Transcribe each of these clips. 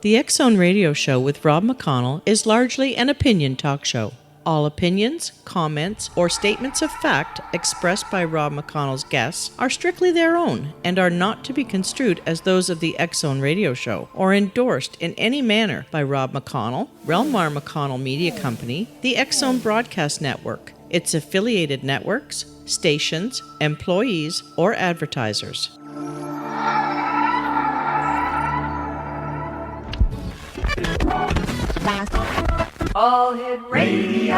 The X Zone Radio Show with Rob McConnell is largely an opinion talk show. All opinions, comments, or statements of fact expressed by Rob McConnell's guests are strictly their own and are not to be construed as those of the X Zone Radio Show or endorsed in any manner by Rob McConnell, Relmar McConnell Media Company, the X Zone Broadcast Network, its affiliated networks, stations, employees, or advertisers. All Hit Radio.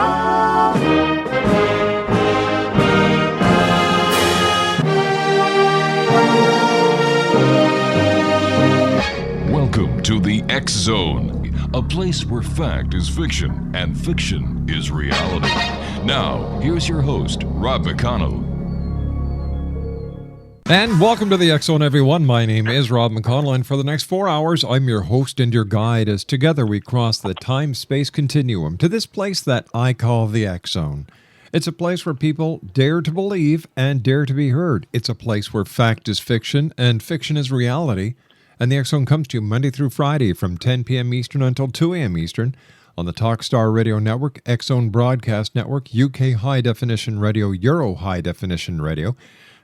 Welcome to the X Zone, a place where fact is fiction and fiction is reality. Now, here's your host, Rob McConnell. And welcome to the X Zone, everyone. My name is Rob McConnell, and for the next 4 hours, I'm your host and your guide as together we cross the time-space continuum to this place that I call the X Zone. It's a place where people dare to believe and dare to be heard. It's a place where fact is fiction and fiction is reality. And the X Zone comes to you Monday through Friday from 10 p.m. Eastern until 2 a.m. Eastern on the Talkstar Radio Network, X Zone Broadcast Network, UK High Definition Radio, Euro High Definition Radio,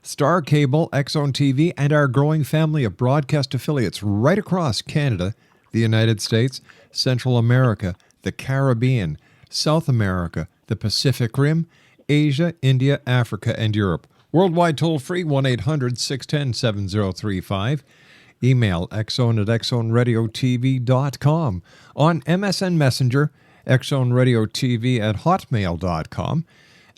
Star Cable, X Zone TV, and our growing family of broadcast affiliates right across Canada, the United States, Central America, the Caribbean, South America, the Pacific Rim, Asia, India, Africa, and Europe. Worldwide toll-free, 1-800-610-7035. Email xzone@xzoneradiotv.com. On MSN Messenger, xzoneradiotv@hotmail.com.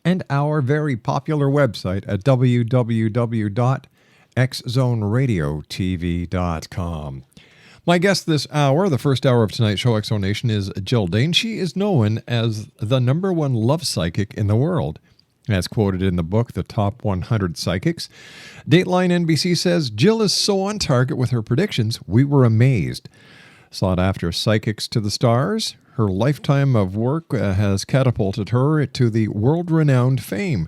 And our very popular website at www.xzoneradiotv.com. My guest this hour, the first hour of tonight's show, X Zone Nation, is Jill Dahne. She is known as the #1 love psychic in the world, as quoted in the book, The Top 100 Psychics. Dateline NBC says, Jill is so on target with her predictions, we were amazed. Sought after psychics to the stars, her lifetime of work has catapulted her to the world-renowned fame.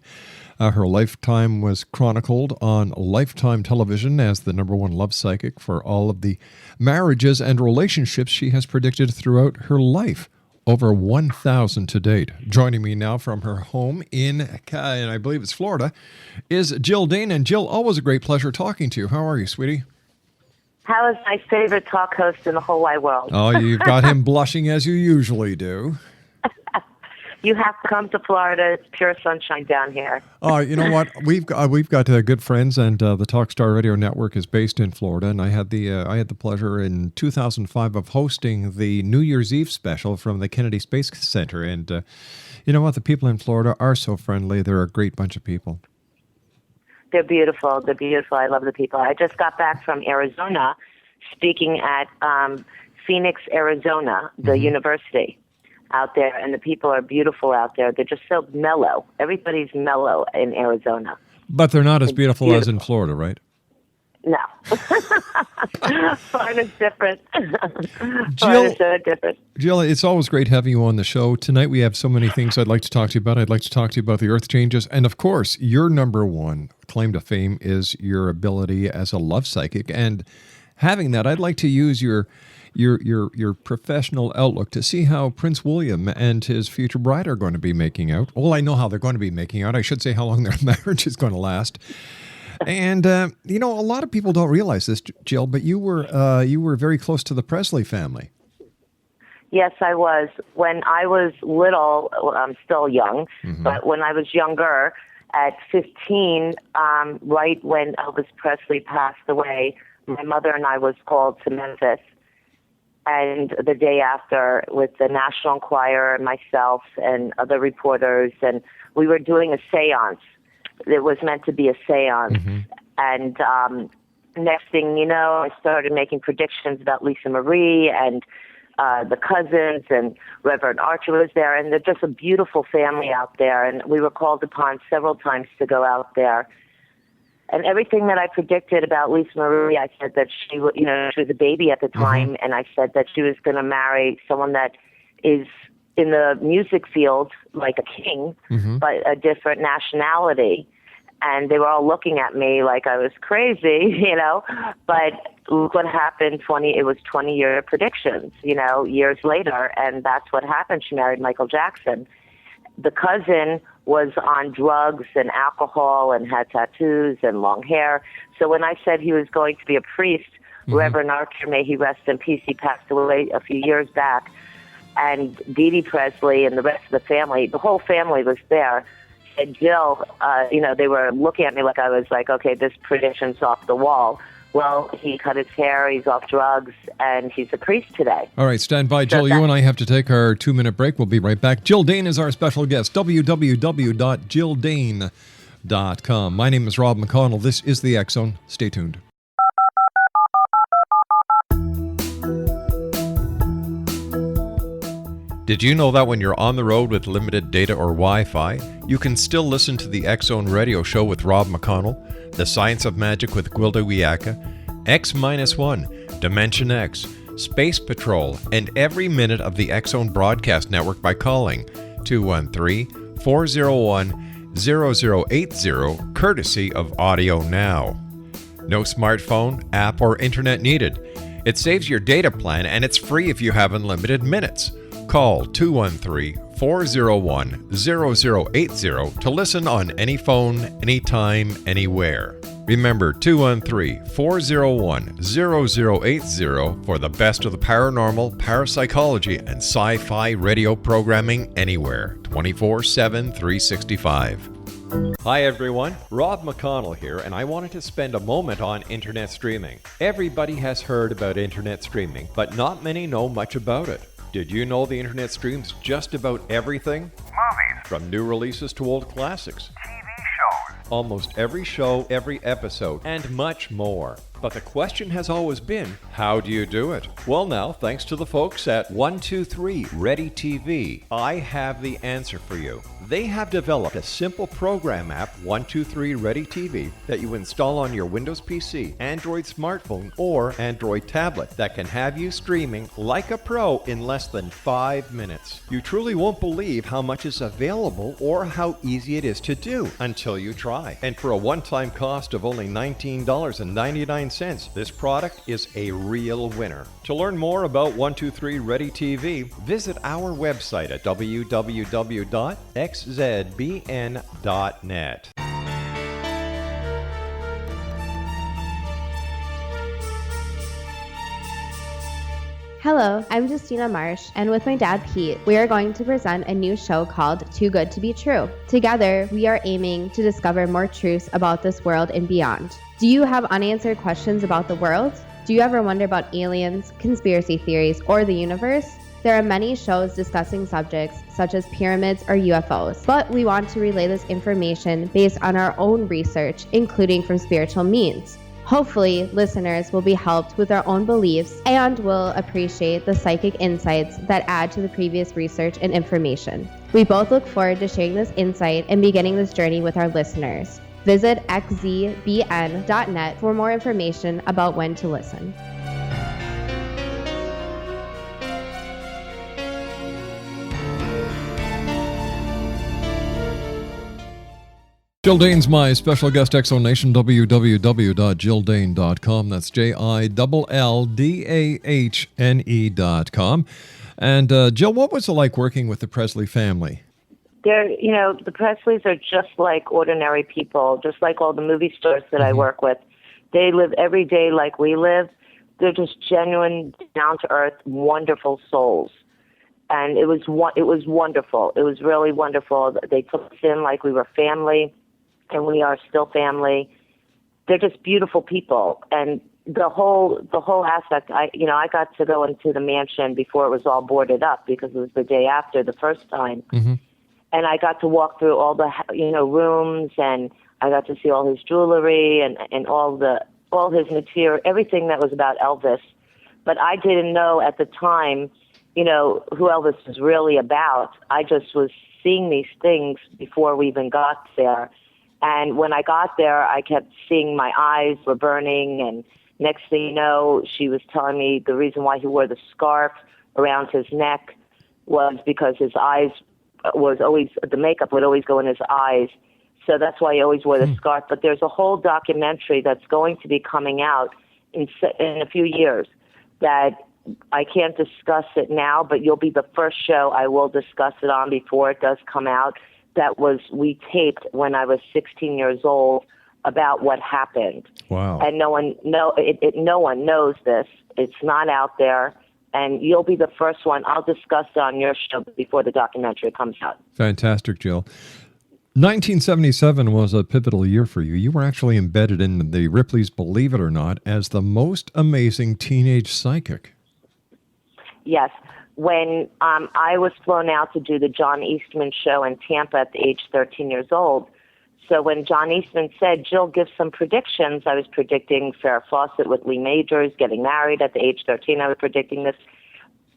Her lifetime was chronicled on Lifetime television as the #1 love psychic for all of the marriages and relationships she has predicted throughout her life. Over 1,000 to date. Joining me now from her home in I believe it's Florida, is Jill Dahne. And Jill, always a great pleasure talking to you. How are you, sweetie? How is my favorite talk host in the whole wide world? Oh, you've got him blushing as you usually do. You have to come to Florida. It's pure sunshine down here. Oh, you know what? We've got good friends, and the Talkstar Radio Network is based in Florida. And I had the pleasure in 2005 of hosting the New Year's Eve special from the Kennedy Space Center. And you know what? The people in Florida are so friendly. They're a great bunch of people. They're beautiful. They're beautiful. I love the people. I just got back from Arizona, speaking at Phoenix, Arizona, the university out there, and the people are beautiful out there. They're just so mellow. Everybody's mellow in Arizona. But they're not as beautiful as in Florida, right? No. Florida's different. Jill, Florida's so different. Jill, it's always great having you on the show. Tonight we have so many things I'd like to talk to you about. I'd like to talk to you about the earth changes. And of course, your #1 claim to fame is your ability as a love psychic. And having that, I'd like to use your professional outlook to see how Prince William and his future bride are going to be making out. Well, I know how they're going to be making out. I should say how long their marriage is going to last. And, a lot of people don't realize this, Jill, but you were very close to the Presley family. Yes, I was. When I was little, I'm still young, but when I was younger, at 15, right when Elvis Presley passed away, my mother and I was called to Memphis. And the day after, with the National Enquirer and myself and other reporters, and we were doing a seance. It was meant to be a seance. And next thing you know, I started making predictions about Lisa Marie and the cousins, and Reverend Archer was there. And they're just a beautiful family out there. And we were called upon several times to go out there. And everything that I predicted about Lisa Marie, I said that she was a baby at the time, and I said that she was going to marry someone that is in the music field like a king, but a different nationality. And they were all looking at me like I was crazy, But look what happened. It was 20-year predictions, years later, and that's what happened. She married Michael Jackson. The cousin was on drugs and alcohol and had tattoos and long hair. So when I said he was going to be a priest, Reverend Archer, may he rest in peace, he passed away a few years back, and Dee Dee Presley and the rest of the family, the whole family was there. And Jill, they were looking at me like I was like, okay, this prediction's off the wall. Well, he cut his hair, he's off drugs, and he's a priest today. All right, stand by, Jill. You and I have to take our 2-minute break. We'll be right back. Jill Dahne is our special guest, www.jilldahne.com. My name is Rob McConnell. This is The X Zone. Stay tuned. Did you know that when you're on the road with limited data or Wi-Fi, you can still listen to the X Zone radio show with Rob McConnell, The Science of Magic with Gwilda Wiyaka, X-1, Dimension X, Space Patrol, and every minute of the X Zone broadcast network by calling 213-401-0080, courtesy of Audio Now. No smartphone, app, or internet needed. It saves your data plan and it's free if you have unlimited minutes. Call 213-401-0080 to listen on any phone, anytime, anywhere. Remember 213-401-0080 for the best of the paranormal, parapsychology, and sci-fi radio programming anywhere, 24/7, 365. Hi everyone, Rob McConnell here, and I wanted to spend a moment on internet streaming. Everybody has heard about internet streaming, but not many know much about it. Did you know the internet streams just about everything? Movies. From new releases to old classics. TV shows. Almost every show, every episode, and much more. But the question has always been, how do you do it? Well now, thanks to the folks at 123 Ready TV, I have the answer for you. They have developed a simple program app, 123 Ready TV, that you install on your Windows PC, Android smartphone, or Android tablet that can have you streaming like a pro in less than 5 minutes. You truly won't believe how much is available or how easy it is to do until you try. And for a one-time cost of only $19.99, this product is a real winner. To learn more about 123 Ready TV, visit our website at www.xzbn.net. Hello, I'm Justina Marsh, and with my dad Pete, we are going to present a new show called Too Good to Be True. Together, we are aiming to discover more truths about this world and beyond. Do you have unanswered questions about the world? Do you ever wonder about aliens, conspiracy theories, or the universe? There are many shows discussing subjects such as pyramids or UFOs, but we want to relay this information based on our own research, including from spiritual means. Hopefully, listeners will be helped with their own beliefs and will appreciate the psychic insights that add to the previous research and information. We both look forward to sharing this insight and beginning this journey with our listeners. Visit xzbn.net for more information about when to listen. Jill Dahne's my special guest, X Zone Nation, www.jilldahne.com. That's JILLDAHNE.com. And Jill, what was it like working with the Presley family? The Presleys are just like ordinary people, just like all the movie stars that I work with. They live every day like we live. They're just genuine, down-to-earth, wonderful souls. And it was wonderful. It was really wonderful. They took us in like we were family, and we are still family. They're just beautiful people. And the whole aspect, I got to go into the mansion before it was all boarded up because it was the day after the first time. Mm-hmm. And I got to walk through all the, rooms, and I got to see all his jewelry and all his material, everything that was about Elvis. But I didn't know at the time, who Elvis was really about. I just was seeing these things before we even got there. And when I got there, I kept seeing my eyes were burning. And next thing you know, she was telling me the reason why he wore the scarf around his neck was because his eyes the makeup would always go in his eyes. So that's why he always wore the scarf. But there's a whole documentary that's going to be coming out in a few years that I can't discuss it now, but you'll be the first show I will discuss it on before it does come out. We taped when I was 16 years old about what happened. Wow. And no one knows this. It's not out there. And you'll be the first one. I'll discuss it on your show before the documentary comes out. Fantastic, Jill. 1977 was a pivotal year for you. You were actually embedded in the Ripley's Believe It or Not as the most amazing teenage psychic. Yes. When I was flown out to do the John Eastman show in Tampa at the age 13 years old, so when John Eastman said, Jill, give some predictions, I was predicting Farrah Fawcett with Lee Majors getting married at the age 13. I was predicting this.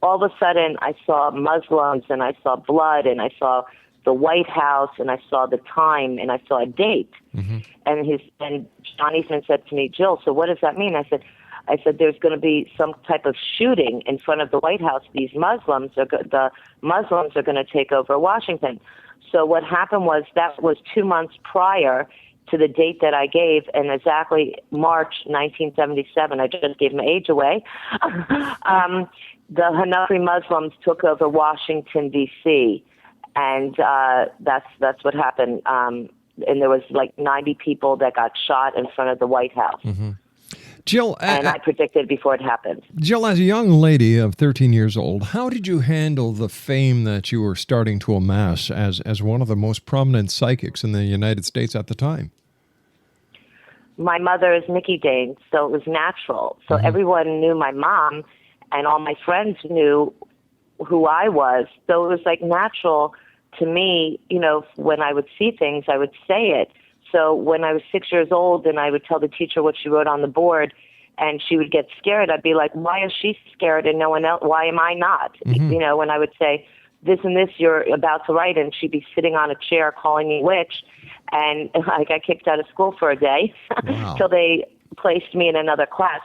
All of a sudden, I saw Muslims, and I saw blood, and I saw the White House, and I saw the time, and I saw a date. Mm-hmm. And John Eastman said to me, Jill, so what does that mean? I said, there's going to be some type of shooting in front of the White House. The Muslims are going to take over Washington. So what happened was that was 2 months prior to the date that I gave, and exactly March 1977. I just gave my age away. The Hanafi Muslims took over Washington, D.C., and that's what happened. And there was like 90 people that got shot in front of the White House. Mm-hmm. Jill, and I predicted before it happened. Jill, as a young lady of 13 years old, how did you handle the fame that you were starting to amass as one of the most prominent psychics in the United States at the time? My mother is Mickey Dane, so it was natural. So everyone knew my mom, and all my friends knew who I was. So it was like natural to me, when I would see things, I would say it. So when I was 6 years old and I would tell the teacher what she wrote on the board and she would get scared, I'd be like, why is she scared and no one else? Why am I not? Mm-hmm. When I would say, this and this you're about to write, and she'd be sitting on a chair calling me witch. And I got kicked out of school for a day till they placed me in another class.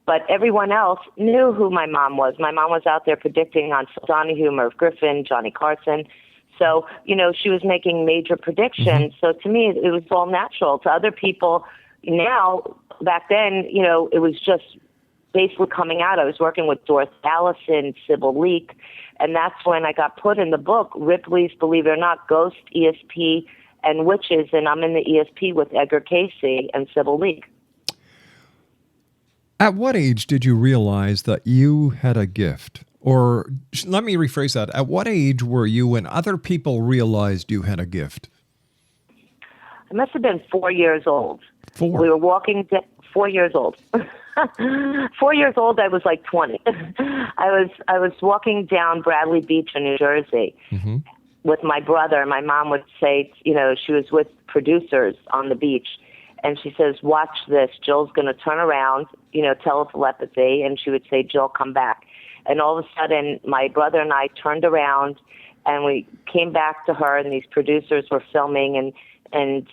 But everyone else knew who my mom was. My mom was out there predicting on Donahue, Merv Griffin, Johnny Carson. So, she was making major predictions. Mm-hmm. So to me, it was all natural. To other people now, back then, it was just basically coming out. I was working with Dorothy Allison, Sybil Leek, and that's when I got put in the book, Ripley's Believe It or Not, Ghost, ESP, and Witches, and I'm in the ESP with Edgar Casey and Sybil Leek. At what age did you realize that you had a gift? Or let me rephrase that. At what age were you when other people realized you had a gift? I must have been 4 years old. 4? We were walking 4 years old. 4 years old, I was like 20. I was walking down Bradley Beach in New Jersey with my brother. My mom would say, she was with producers on the beach. And she says, watch this. Jill's going to turn around, telepathy. And she would say, Jill, come back. And all of a sudden, my brother and I turned around, and we came back to her, and these producers were filming, and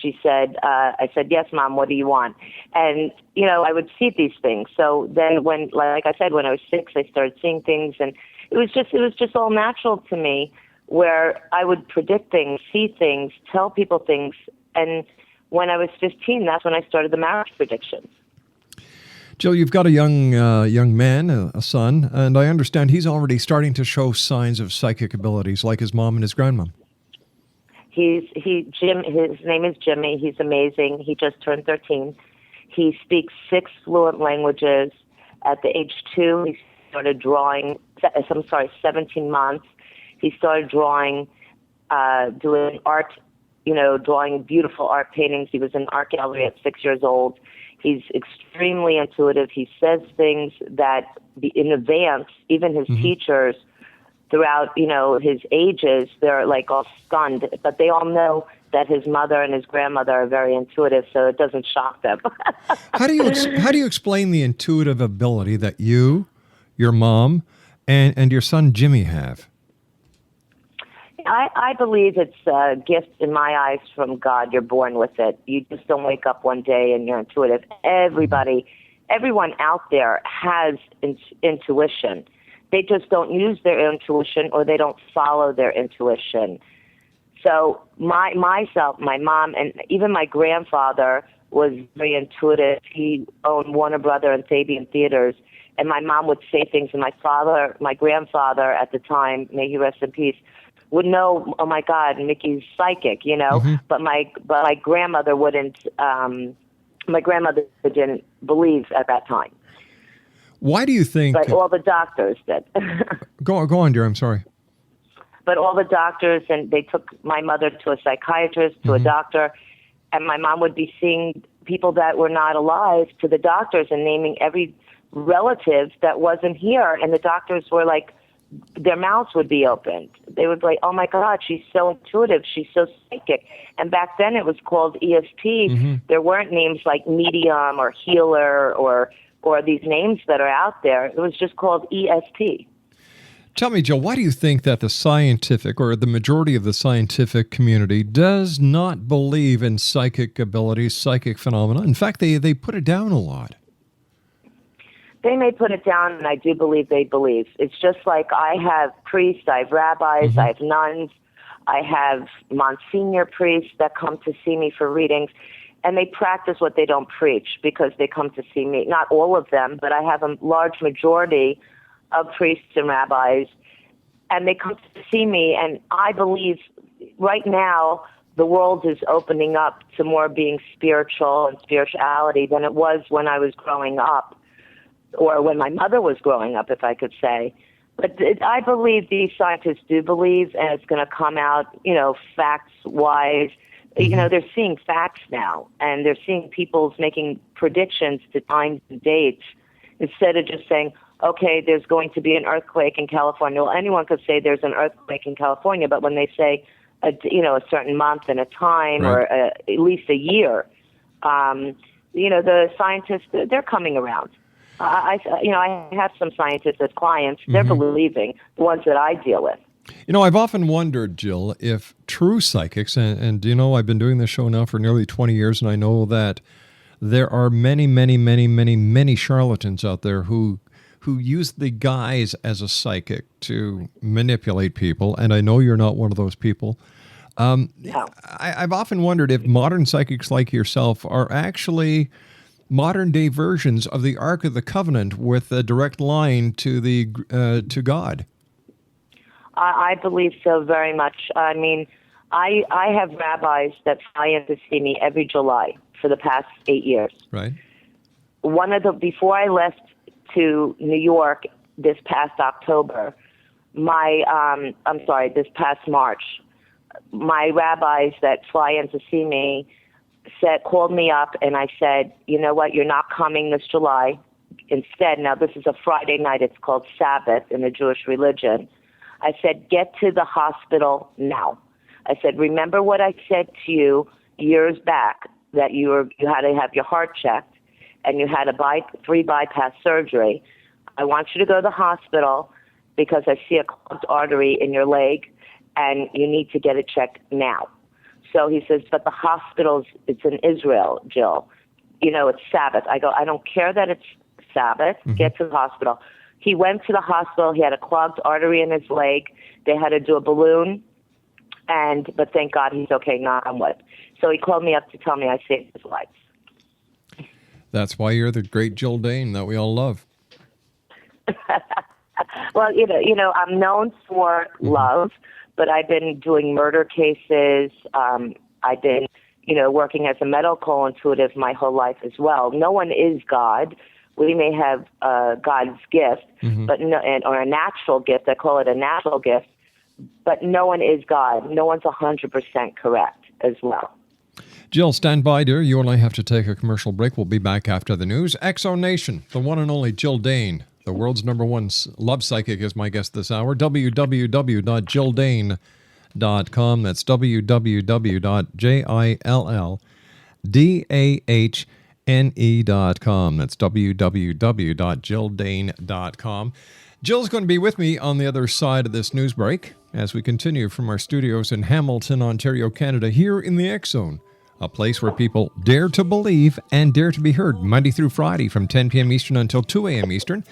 she said, I said, yes, Mom, what do you want? And, I would see these things. So then when, like I said, when I was 6, I started seeing things, and it was just all natural to me, where I would predict things, see things, tell people things. And when I was 15, that's when I started the marriage predictions. Jill, you've got a young man, a son, and I understand he's already starting to show signs of psychic abilities, like his mom and his grandmom. His name is Jimmy. He's amazing. He just turned 13. He speaks 6 fluent languages. At the age 2, he started drawing. 17 months. He started drawing, doing art. Drawing beautiful art paintings. He was in an art gallery at 6 years old. He's extremely intuitive. He says things that in advance, even his teachers throughout, his ages, they're like all stunned. But they all know that his mother and his grandmother are very intuitive, so it doesn't shock them. How do you explain the intuitive ability that you, your mom, and your son Jimmy have? I believe it's a gift in my eyes from God. You're born with it. You just don't wake up one day and you're intuitive. Everyone out there has intuition. They just don't use their intuition, or they don't follow their intuition. So myself, my mom, and even my grandfather was very intuitive. He owned Warner Brother and Fabian Theaters. And my mom would say things, and my grandfather at the time, may he rest in peace, would know, oh my God, Mickey's psychic, but my grandmother wouldn't, my grandmother didn't believe at that time. Why do you think? But all the doctors did. Go on, dear, I'm sorry. But all the doctors, and they took my mother to a psychiatrist, to a doctor, and my mom would be seeing people that were not alive to the doctors and naming every relative that wasn't here, and the doctors were like, their mouths would be opened. They would be like, oh my God, she's so intuitive, she's so psychic. And back then it was called ESP. There weren't names like medium or healer or these names that are out there. It was just called ESP. Tell me, Jill, why do you think that the scientific, or the majority of the scientific community, does not believe in psychic abilities, psychic phenomena? In fact, they put it down a lot. They may put it down, and I do believe they believe. It's just like I have priests, I have rabbis, I have nuns, I have Monsignor priests that come to see me for readings, and they practice what they don't preach because they come to see me. Not all of them, but I have a large majority of priests and rabbis, and they come to see me, and I believe right now the world is opening up to more being spiritual and spirituality than it was when I was growing up, or when my mother was growing up, if I could say. But I believe these scientists do believe, and it's going to come out, facts-wise. They're seeing facts now, and they're seeing people's making predictions to times and dates instead of just saying, okay, there's going to be an earthquake in California. Well, anyone could say there's an earthquake in California, but when they say, a certain month and a time, or at least a year, the scientists, they're coming around. I have some scientists as clients. They're believing, the ones that I deal with. I've often wondered, Jill, if true psychics, and I've been doing this show now for nearly 20 years, and I know that there are many, many, many, many, many charlatans out there who use the guise as a psychic to manipulate people, and I know you're not one of those people. No. I've often wondered if modern psychics like yourself are actually modern-day versions of the Ark of the Covenant with a direct line to to God. I believe so very much. I mean, I have rabbis that fly in to see me every July for the past 8 years. Right. Before I left to New York this past October, this past March, my rabbis that fly in to see me called me up, and I said, you know what, you're not coming this July. Instead, now this is a Friday night, it's called Sabbath in the Jewish religion. I said, get to the hospital now. I said, remember what I said to you years back, that you had to have your heart checked, and you had a 3 bypass surgery. I want you to go to the hospital because I see a clogged artery in your leg, and you need to get it checked now. So he says, but the hospital's, it's in Israel, Jill. It's Sabbath. I go, I don't care that it's Sabbath. Get to the hospital. He went to the hospital. He had a clogged artery in his leg. They had to do a balloon, but thank God he's okay, knock on wood. So he called me up to tell me I saved his life. That's why you're the great Jill Dahne that we all love. Well, I'm known for love, but I've been doing murder cases. I've been, working as a medical intuitive my whole life as well. No one is God. We may have God's gift, but or a natural gift. I call it a natural gift, but no one is God. No one's 100% correct as well. Jill, stand by, dear. You and I have to take a commercial break. We'll be back after the news. Exo Nation, the one and only Jill Dahne, the world's #1 love psychic, is my guest this hour. www.jilldahne.com. That's www.jilldahne.com. That's www.jilldahne.com. Jill's going to be with me on the other side of this news break as we continue from our studios in Hamilton, Ontario, Canada, here in the X Zone, a place where people dare to believe and dare to be heard, Monday through Friday from 10 p.m. Eastern until 2 a.m. Eastern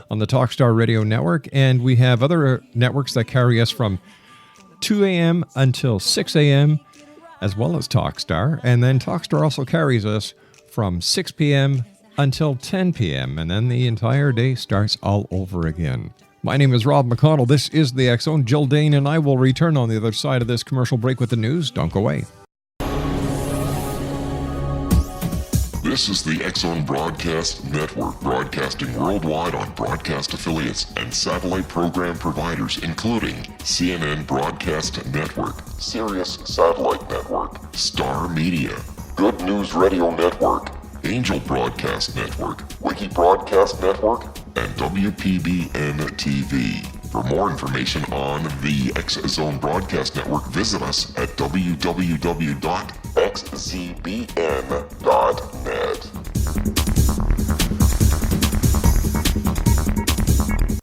on the Talkstar Radio Network. And we have other networks that carry us from 2 a.m. until 6 a.m., as well as Talkstar. And then Talkstar also carries us from 6 p.m. until 10 p.m., and then the entire day starts all over again. My name is Rob McConnell. This is the X-Zone. Jill Dahne and I will return on the other side of this commercial break with the news. Don't go away. This is the X-Zone Broadcast Network, broadcasting worldwide on broadcast affiliates and satellite program providers, including CNN Broadcast Network, Sirius Satellite Network, Star Media, Good News Radio Network, Angel Broadcast Network, Wiki Broadcast Network, and WPBN TV. For more information on the X-Zone Broadcast Network, visit us at www.xzbn.net.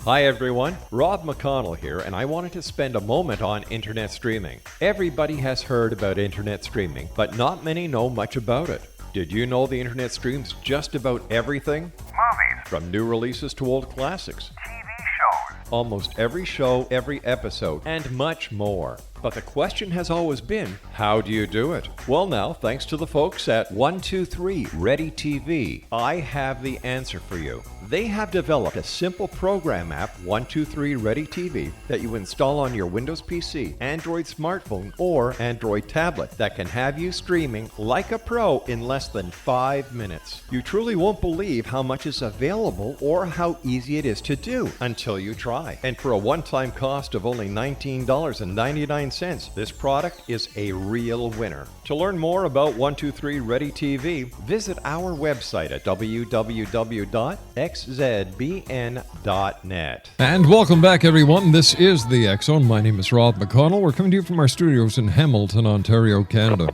Hi everyone, Rob McConnell here, and I wanted to spend a moment on internet streaming. Everybody has heard about internet streaming, but not many know much about it. Did you know the internet streams just about everything? Movies. From new releases to old classics. TV shows. Almost every show, every episode, and much more. But the question has always been, how do you do it? Well now, thanks to the folks at 123 Ready TV, I have the answer for you. They have developed a simple program app, 123 Ready TV, that you install on your Windows PC, Android smartphone, or Android tablet that can have you streaming like a pro in less than 5 minutes. You truly won't believe how much is available or how easy it is to do until you try. And for a one-time cost of only $19.99, this product is a real winner. To learn more about 123 Ready TV, visit our website at www.xzbn.net. And welcome back, everyone. This is the X-Zone. My name is Rob McConnell. We're coming to you from our studios in Hamilton, Ontario, Canada.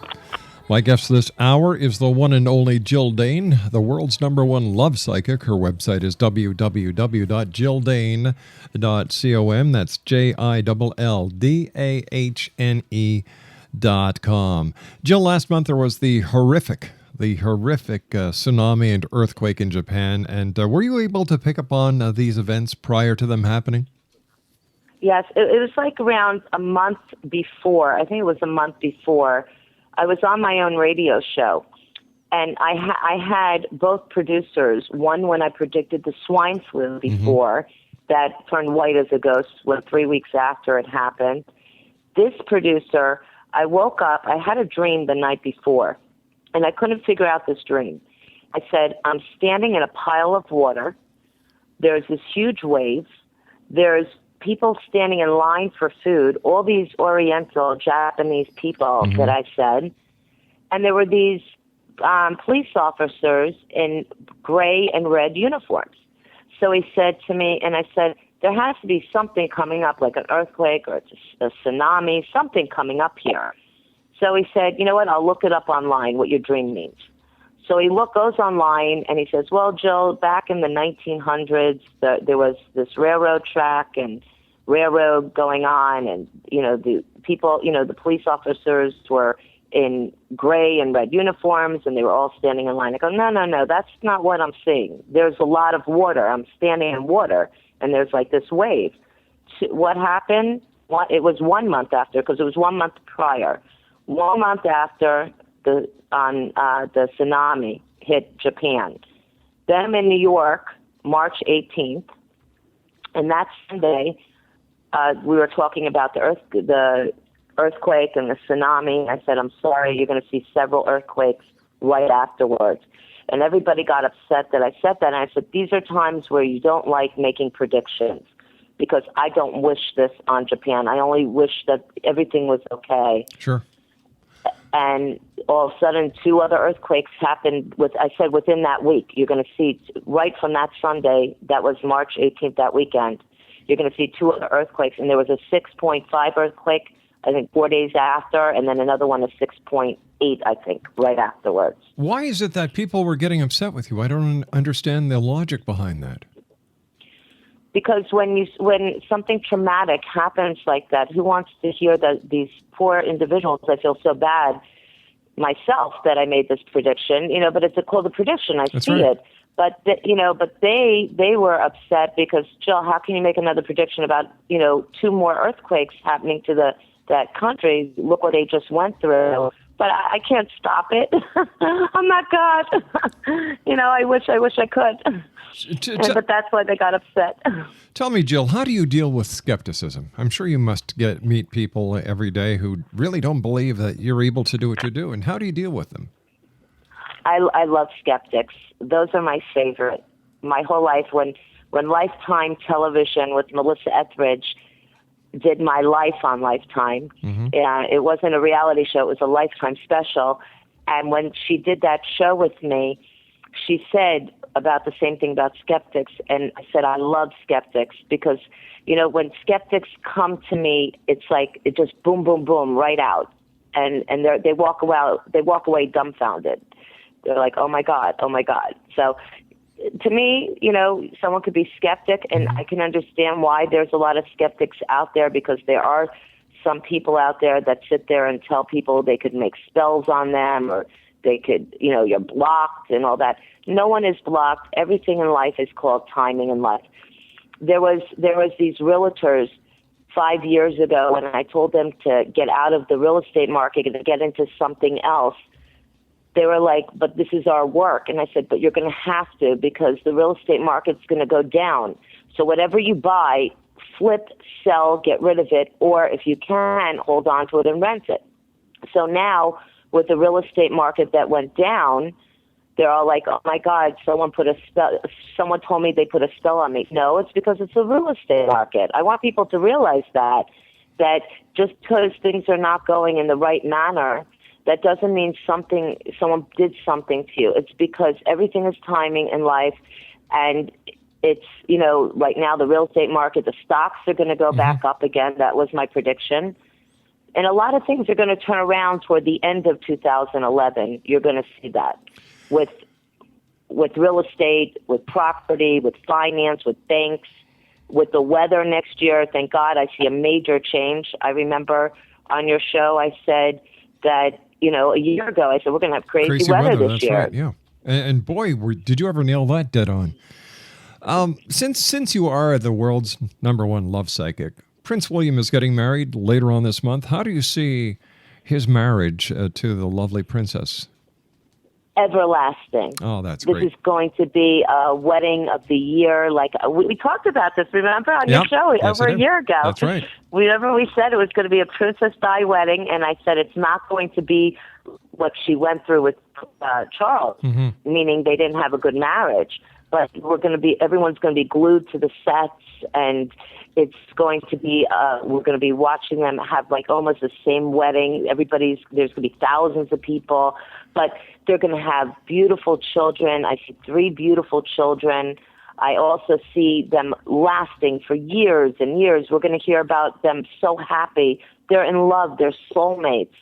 My guest this hour is the one and only Jill Dahne, the world's #1 love psychic. Her website is www.jilldahne.com. That's JILLDAHNE.com. Jill, last month there was the horrific tsunami and earthquake in Japan. And were you able to pick up on these events prior to them happening? Yes, it was like around a month before. I think it was a month before. I was on my own radio show, and I had both producers, one when I predicted the swine flu before, that turned white as a ghost 3 weeks after it happened. This producer, I woke up, I had a dream the night before, and I couldn't figure out this dream. I said, I'm standing in a pile of water. There's this huge wave. There's people standing in line for food, all these Oriental, Japanese people that I said. And there were these police officers in gray and red uniforms. So he said to me, and I said, there has to be something coming up, like an earthquake or a tsunami, something coming up here. So he said, you know what, I'll look it up online, what your dream means. So he goes online, and he says, well, Jill, back in the 1900s, there was this railroad track and railroad going on, and, the people, the police officers were in gray and red uniforms, and they were all standing in line. I go, no, that's not what I'm seeing. There's a lot of water. I'm standing in water, and there's like this wave. What happened? It was 1 month after, because it was 1 month prior. 1 month after the tsunami hit Japan. Then I'm in New York, March 18th, and that Sunday, we were talking about the earthquake and the tsunami. I said, I'm sorry, you're going to see several earthquakes right afterwards. And everybody got upset that I said that. And I said, these are times where you don't like making predictions, because I don't wish this on Japan. I only wish that everything was okay. Sure. And all of a sudden, 2 other earthquakes happened. I said within that week, you're going to see right from that Sunday, that was March 18th, that weekend, you're going to see 2 other earthquakes. And there was a 6.5 earthquake, I think, 4 days after, and then another one, a 6.8, I think, right afterwards. Why is it that people were getting upset with you? I don't understand the logic behind that. Because when something traumatic happens like that, who wants to hear that these poor individuals? I feel so bad myself that I made this prediction, but it's called a prediction. I That's see right. it. But they were upset because, Jill, how can you make another prediction about 2 more earthquakes happening to that country? Look what they just went through. but I can't stop it. I'm not God. I wish I could. But that's why they got upset. Tell me, Jill, how do you deal with skepticism? I'm sure you must meet people every day who really don't believe that you're able to do what you do. And how do you deal with them? I love skeptics. Those are my favorite. My whole life, when Lifetime Television with Melissa Etheridge did my life on Lifetime, it wasn't a reality show, it was a Lifetime special. And when she did that show with me, she said about the same thing about skeptics. And I said, I love skeptics because, when skeptics come to me, it's like it just boom, boom, boom, right out. And they walk away dumbfounded. They're like, oh my God. So to me, someone could be skeptic, and I can understand why there's a lot of skeptics out there, because there are some people out there that sit there and tell people they could make spells on them, or they could, you're blocked and all that. No one is blocked. Everything in life is called timing in life. There was these realtors 5 years ago, and I told them to get out of the real estate market and get into something else. They were like, but this is our work. And I said, but you're going to have to, because the real estate market's going to go down. So whatever you buy, flip, sell, get rid of it, or if you can, hold on to it and rent it. So now with the real estate market that went down, they're all like, oh my God, someone told me they put a spell on me. No, it's because it's a real estate market. I want people to realize that just because things are not going in the right manner, that doesn't mean someone did something to you. It's because everything is timing in life, and it's, right now the real estate market, the stocks are going to go back up again. That was my prediction. And a lot of things are going to turn around toward the end of 2011. You're going to see that with real estate, with property, with finance, with banks, with the weather next year. Thank God I see a major change. I remember on your show I said that, a year ago, I said, we're going to have crazy weather this year. Right, yeah. And boy, did you ever nail that dead on. Since you are the world's #1 love psychic, Prince William is getting married later on this month. How do you see his marriage to the lovely princess? Everlasting. Oh, that's great. This is going to be a wedding of the year. Like we talked about this, remember, on your show over a year ago. That's right. We said it was going to be a Princess Di wedding, and I said it's not going to be what she went through with Charles, meaning they didn't have a good marriage. But everyone's going to be glued to the sets, and it's going to be, we're going to be watching them have like almost the same wedding. There's going to be thousands of people, but they're going to have beautiful children. I see 3 beautiful children. I also see them lasting for years and years. We're going to hear about them so happy. They're in love. They're soulmates.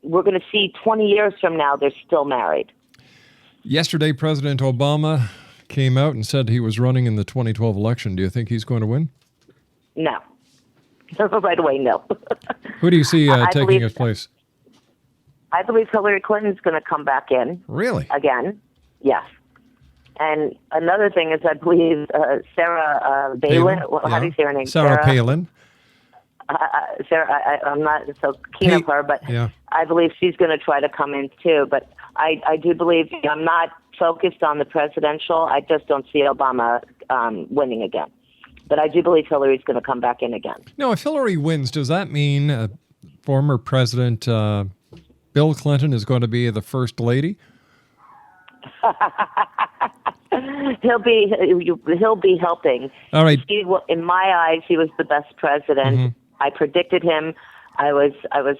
We're going to see 20 years from now, they're still married. Yesterday, President Obama came out and said he was running in the 2012 election. Do you think he's going to win? No. Right away, no. Who do you see taking his place? I believe Hillary Clinton's going to come back in. Really? Again. Yes. And another thing is I believe Sarah Palin. How do you say her name? Sarah Palin. Sarah, I'm not so keen on her, but I believe she's going to try to come in too. But I do believe, I'm not focused on the presidential. I just don't see Obama winning again. But I do believe Hillary's going to come back in again. Now, if Hillary wins, does that mean former President Bill Clinton is going to be the first lady? He'll be helping. All right. In my eyes, he was the best president. I predicted him. I was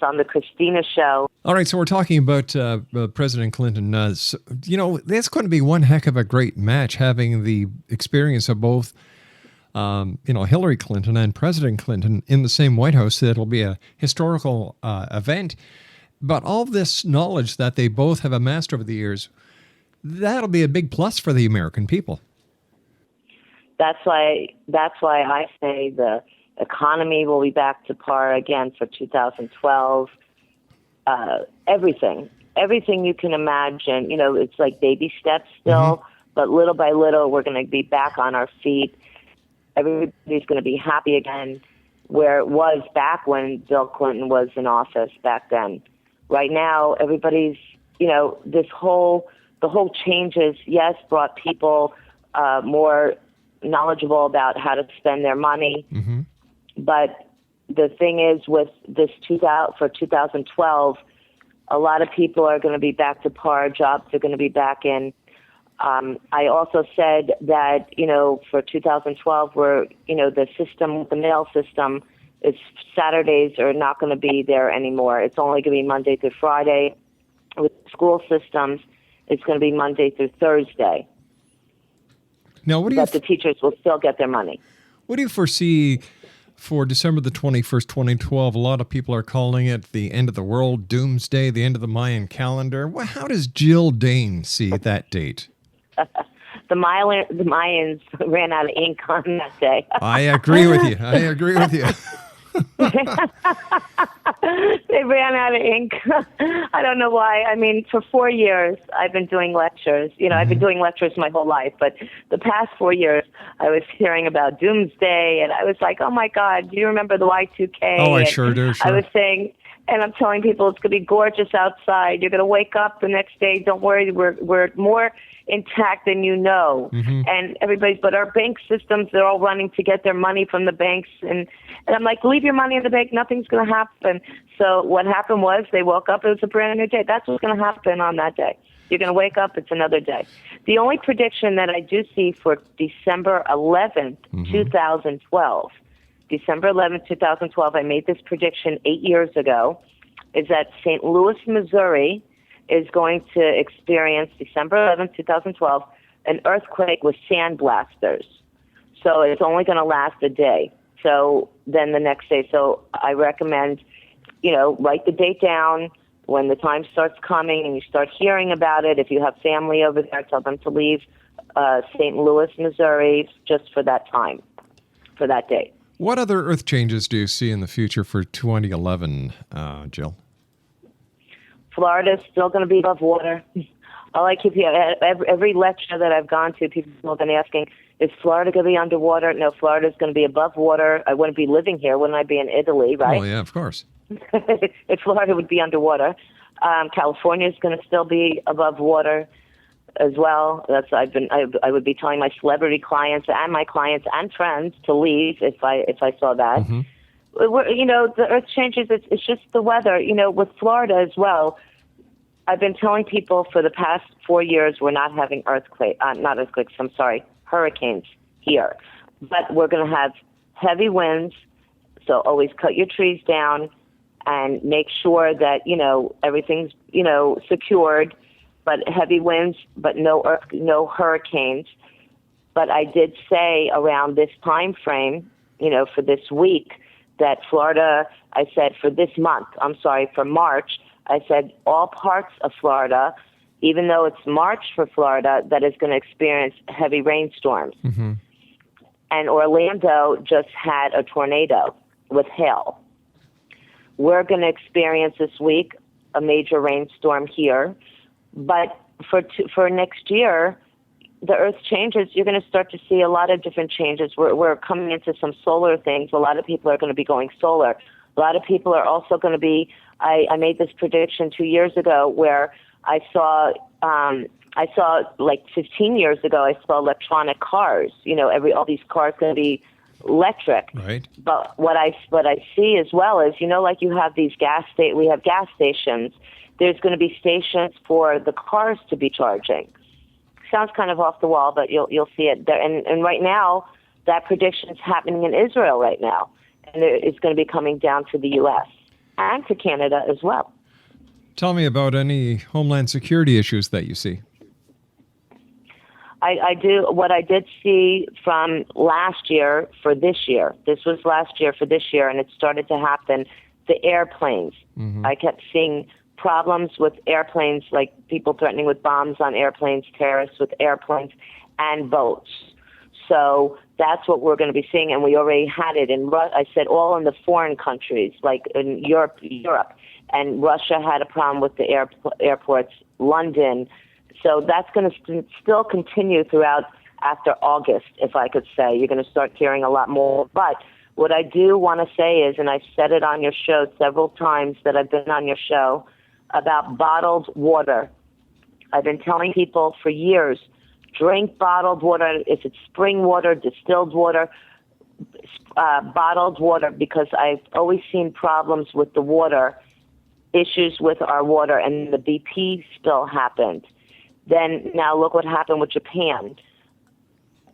on the Christina show. All right, so we're talking about President Clinton. That's going to be one heck of a great match, having the experience of both, Hillary Clinton and President Clinton in the same White House. It'll be a historical event. But all this knowledge that they both have amassed over the years, that'll be a big plus for the American people. That's why I say the economy will be back to par again for 2012. Everything you can imagine. It's like baby steps still, but little by little, we're going to be back on our feet. Everybody's going to be happy again, where it was back when Bill Clinton was in office back then. right now, everybody's, the whole changes, yes, brought people more knowledgeable about how to spend their money. Mm-hmm. But the thing is, with this 2012, a lot of people are going to be back to par. Jobs are going to be back in. I also said that, for 2012, the mail system is Saturdays are not going to be there anymore. It's only going to be Monday through Friday. With school systems, it's going to be Monday through Thursday. Now, but the teachers will still get their money. What do you foresee for December the 21st, 2012? A lot of people are calling it the end of the world, doomsday, the end of the Mayan calendar. Well, how does Jill Dahne see that date? The Mayans ran out of ink on that day. I agree with you. They ran out of ink. I don't know why. I mean, for 4 years, I've been doing lectures. I've been doing lectures my whole life. But the past 4 years, I was hearing about doomsday, and I was like, oh, my God, do you remember the Y2K? Oh, I sure do, sure. I was saying, and I'm telling people it's going to be gorgeous outside. You're going to wake up the next day. Don't worry, we're more intact than you know. Mm-hmm. And but our bank systems, they're all running to get their money from the banks. And I'm like, leave your money in the bank. Nothing's going to happen. So what happened was they woke up. It was a brand new day. That's what's going to happen on that day. You're going to wake up. It's another day. The only prediction that I do see for December 11th, 2012, December 11th, 2012, I made this prediction 8 years ago, is that St. Louis, Missouri is going to experience, December 11th, 2012, an earthquake with sandblasters. So it's only going to last a day. So then the next day, so I recommend, write the date down when the time starts coming and you start hearing about it. If you have family over there, tell them to leave St. Louis, Missouri, just for that time, for that date. What other earth changes do you see in the future for 2011, Jill? Florida's still going to be above water. All I keep every lecture that I've gone to, people have been asking, is Florida going to be underwater? No, Florida's going to be above water. I wouldn't be living here. Wouldn't I be in Italy, right? Oh, yeah, of course. If Florida would be underwater. California's going to still be above water as well. I would be telling my celebrity clients and my clients and friends to leave if I saw that. Mm-hmm. The earth changes. It's just the weather. With Florida as well, I've been telling people for the past 4 years we're not having hurricanes here. But we're going to have heavy winds, so always cut your trees down and make sure that, everything's, secured, but heavy winds, but no hurricanes. But I did say around this time frame, for this week, that Florida, I said for March, I said all parts of Florida, even though it's March for Florida, that is going to experience heavy rainstorms. Mm-hmm. And Orlando just had a tornado with hail. We're going to experience this week a major rainstorm here. But for next year, the earth changes. You're going to start to see a lot of different changes. We're coming into some solar things. A lot of people are going to be going solar. A lot of people are also going to be, I made this prediction 2 years ago where I saw like 15 years ago, I saw electronic cars. All these cars going to be electric. Right. But what I see as well is, like you have these we have gas stations. There's going to be stations for the cars to be charging. Sounds kind of off the wall, but you'll see it there. And right now, that prediction is happening in Israel right now, and it's going to be coming down to the U.S. and to Canada as well. Tell me about any homeland security issues that you see. I do. What I did see from last year for this year, this was last year for this year, and it started to happen, the airplanes. Mm-hmm. I kept seeing problems with airplanes, like people threatening with bombs on airplanes, terrorists with airplanes and boats. So that's what we're going to be seeing, and we already had it in I said all in the foreign countries, like in Europe, and Russia had a problem with the airports, London. So that's going to still continue throughout after August, if I could say. You're going to start hearing a lot more. But what I do want to say is, and I've said it on your show several times that I've been on your show, about bottled water. I've been telling people for years, drink bottled water. If it's spring water, distilled water, bottled water, because I've always seen problems with the water, issues with our water, and the BP spill happened. Then now look what happened with Japan.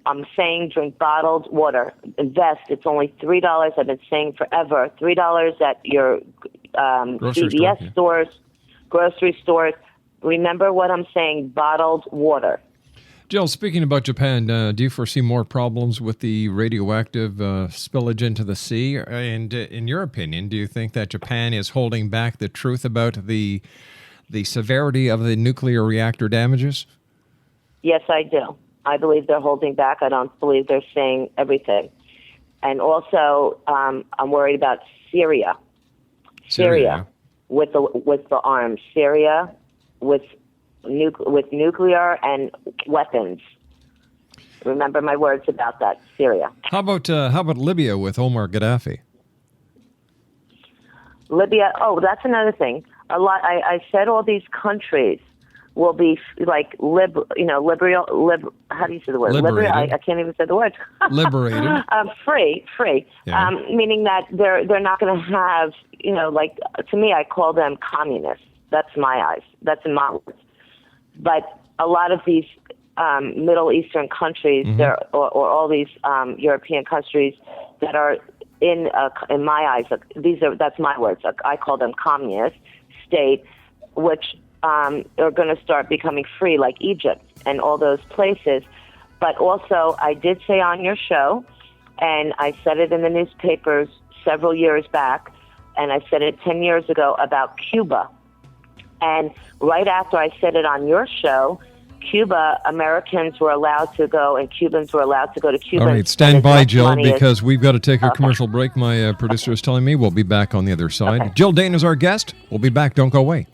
I'm saying drink bottled water. Invest. It's only $3. I've been saying forever. $3 at your CVS stores, grocery stores. Remember what I'm saying, bottled water. Jill, speaking about Japan, do you foresee more problems with the radioactive spillage into the sea? And in your opinion, do you think that Japan is holding back the truth about the severity of the nuclear reactor damages? Yes, I do. I believe they're holding back. I don't believe they're saying everything. And also, I'm worried about Syria. Syria with the arms. Syria with nuclear and weapons. Remember my words about that, Syria. How about Libya with Omar Gaddafi? Libya. Oh, that's another thing. A lot. I said all these countries will be like liberal. How do you say the word? Liberated. I can't even say the word. Liberated. Free. Yeah. Meaning that they're not going to have, like, to me, I call them communists. That's my eyes. That's in my words. But a lot of these Middle Eastern countries, or all these European countries that are in my eyes, that's my words. I call them communist state, which are going to start becoming free, like Egypt and all those places. But also, I did say on your show, and I said it in the newspapers several years back, and I said it 10 years ago about Cuba. And right after I said it on your show, Cuba, Americans were allowed to go, and Cubans were allowed to go to Cuba. All right, stand by, Jill, because we've got to take a commercial break. My producer is telling me we'll be back on the other side. Okay. Jill Dahne is our guest. We'll be back. Don't go away.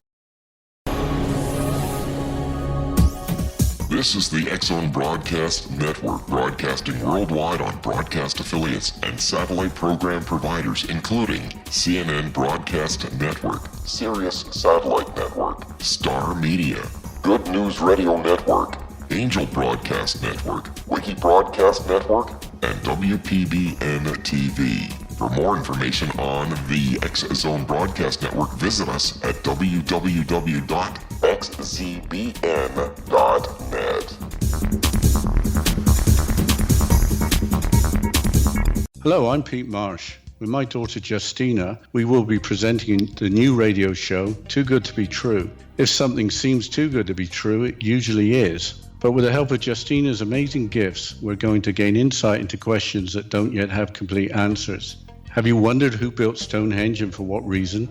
This is the X-Zone Broadcast Network, broadcasting worldwide on broadcast affiliates and satellite program providers, including CNN Broadcast Network, Sirius Satellite Network, Star Media, Good News Radio Network, Angel Broadcast Network, Wiki Broadcast Network, and WPBN TV. For more information on the X-Zone Broadcast Network, visit us at www.xzbn.net. Hello, I'm Pete Marsh. With my daughter Justina, we will be presenting the new radio show, Too Good to Be True. If something seems too good to be true, it usually is. But with the help of Justina's amazing gifts, we're going to gain insight into questions that don't yet have complete answers. Have you wondered who built Stonehenge and for what reason?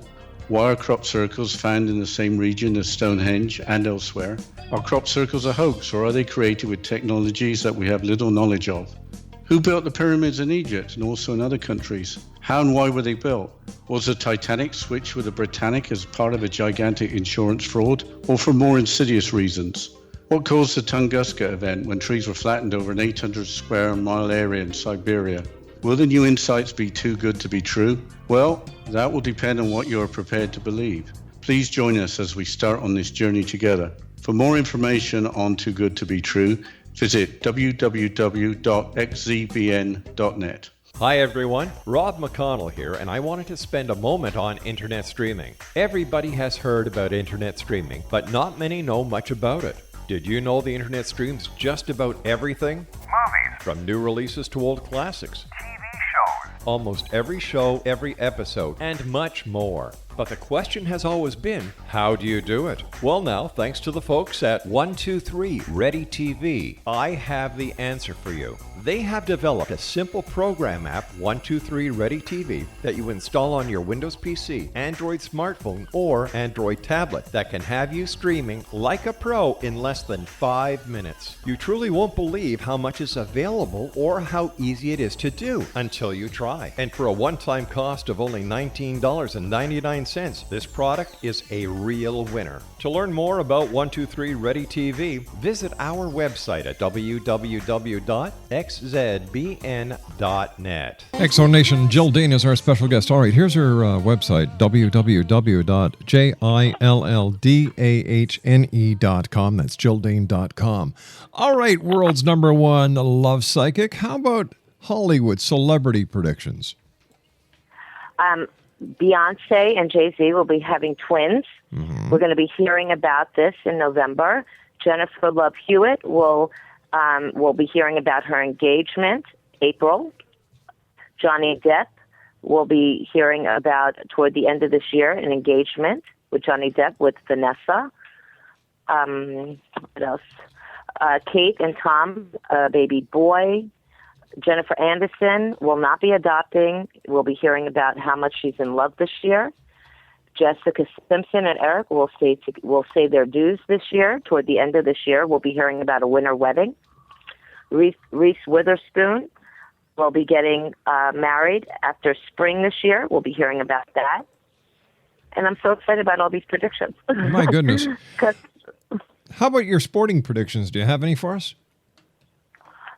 Why are crop circles found in the same region as Stonehenge and elsewhere? Are crop circles a hoax, or are they created with technologies that we have little knowledge of? Who built the pyramids in Egypt and also in other countries? How and why were they built? Was the Titanic switched with the Britannic as part of a gigantic insurance fraud, or for more insidious reasons? What caused the Tunguska event when trees were flattened over an 800 square mile area in Siberia? Will the new insights be too good to be true? Well, that will depend on what you are prepared to believe. Please join us as we start on this journey together. For more information on Too Good to Be True, visit www.xzbn.net. Hi everyone, Rob McConnell here, and I wanted to spend a moment on internet streaming. Everybody has heard about internet streaming, but not many know much about it. Did you know the internet streams just about everything? Movies, From new releases to old classics. TV shows, Almost every show, every episode, and much more. But the question has always been, how do you do it? Well now, thanks to the folks at 123 Ready TV, I have the answer for you. They have developed a simple program app, 123 Ready TV, that you install on your Windows PC, Android smartphone, or Android tablet that can have you streaming like a pro in less than 5 minutes. You truly won't believe how much is available or how easy it is to do until you try. And for a one-time cost of only $19.99, cents. This product is a real winner. To learn more about 123 Ready TV, visit our website at www.xzbn.net. Exxon Nation, Jill Dahne is our special guest. All right, here's her website, www.jilldahne.com. That's jilldahne.com. All right, world's number one love psychic. How about Hollywood celebrity predictions? Beyonce and Jay-Z will be having twins. We're going to be hearing about this in November. Jennifer Love Hewitt will be hearing about her engagement, April. Johnny Depp will be hearing about, toward the end of this year, an engagement with Johnny Depp with Vanessa. What else? Kate and Tom, baby boy. Jennifer Anderson will not be adopting. We'll be hearing about how much she's in love this year. Jessica Simpson and Eric will say their dues this year. Toward the end of this year, we'll be hearing about a winter wedding. Reese Witherspoon will be getting married after spring this year. We'll be hearing about that. And I'm so excited about all these predictions. My goodness. How about your sporting predictions? Do you have any for us?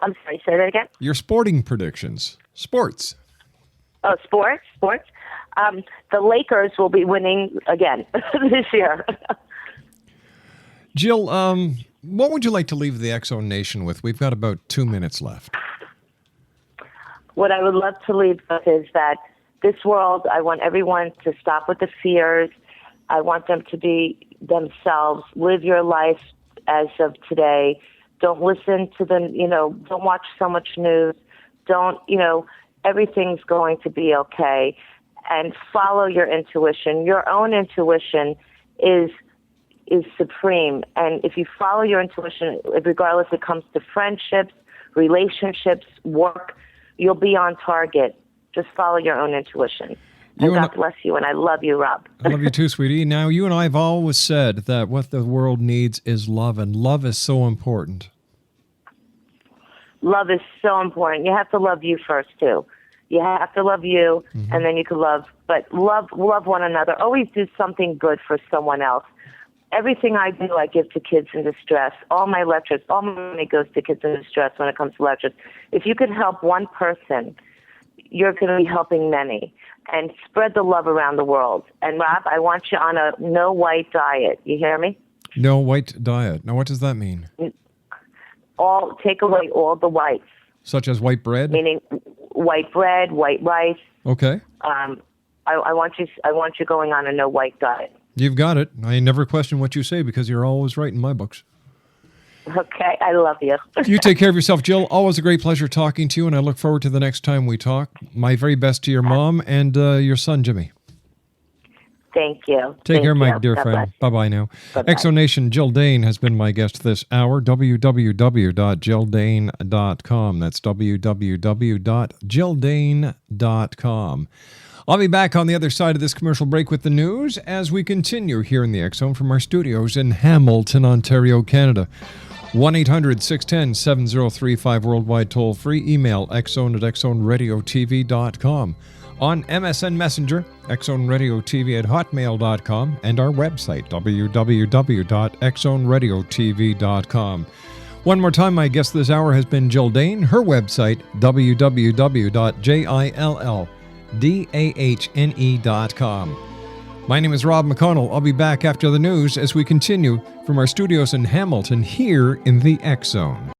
I'm sorry, say that again? Your sporting predictions. Sports. Oh, sports. The Lakers will be winning again this year. Jill, what would you like to leave the Exxon Nation with? We've got about 2 minutes left. What I would love to leave with is that this world, I want everyone to stop with the fears. I want them to be themselves. Live your life as of today. Don't listen to don't watch so much news. Everything's going to be okay. And follow your intuition. Your own intuition is supreme. And if you follow your intuition, regardless if it comes to friendships, relationships, work, you'll be on target. Just follow your own intuition. And God bless you, and I love you, Rob. I love you too, sweetie. Now, you and I have always said that what the world needs is love, and love is so important. Love is so important. You have to love you first, too. You have to love you, and then you can love. But love one another. Always do something good for someone else. Everything I do, I give to kids in distress. All my lectures, all my money goes to kids in distress when it comes to lectures. If you can help one person, you're going to be helping many. And spread the love around the world. And Rob, I want you on a no white diet. You hear me? No white diet. Now, what does that mean? Take away all the whites. Such as white bread? Meaning white bread, white rice. Okay. I want you going on a no white diet. You've got it. I never question what you say because you're always right in my books. Okay, I love you. You take care of yourself, Jill. Always a great pleasure talking to you, and I look forward to the next time we talk. My very best to your mom and your son, Jimmy. Thank you. Take care, my dear friend. Bye-bye now. Bye-bye. Exo Nation, Jill Dahne has been my guest this hour. www.jilldahne.com. That's www.jilldahne.com. I'll be back on the other side of this commercial break with the news as we continue here in the X Zone from our studios in Hamilton, Ontario, Canada. 1-800-610-7035 worldwide toll free. Email xzone@xzoneradiotv.com. On MSN Messenger, xzoneradiotv@hotmail.com, and our website, www.xzoneradiotv.com. One more time, my guest this hour has been Jill Dahne. Her website, www.jilldahne.com. My name is Rob McConnell. I'll be back after the news as we continue from our studios in Hamilton here in the X Zone.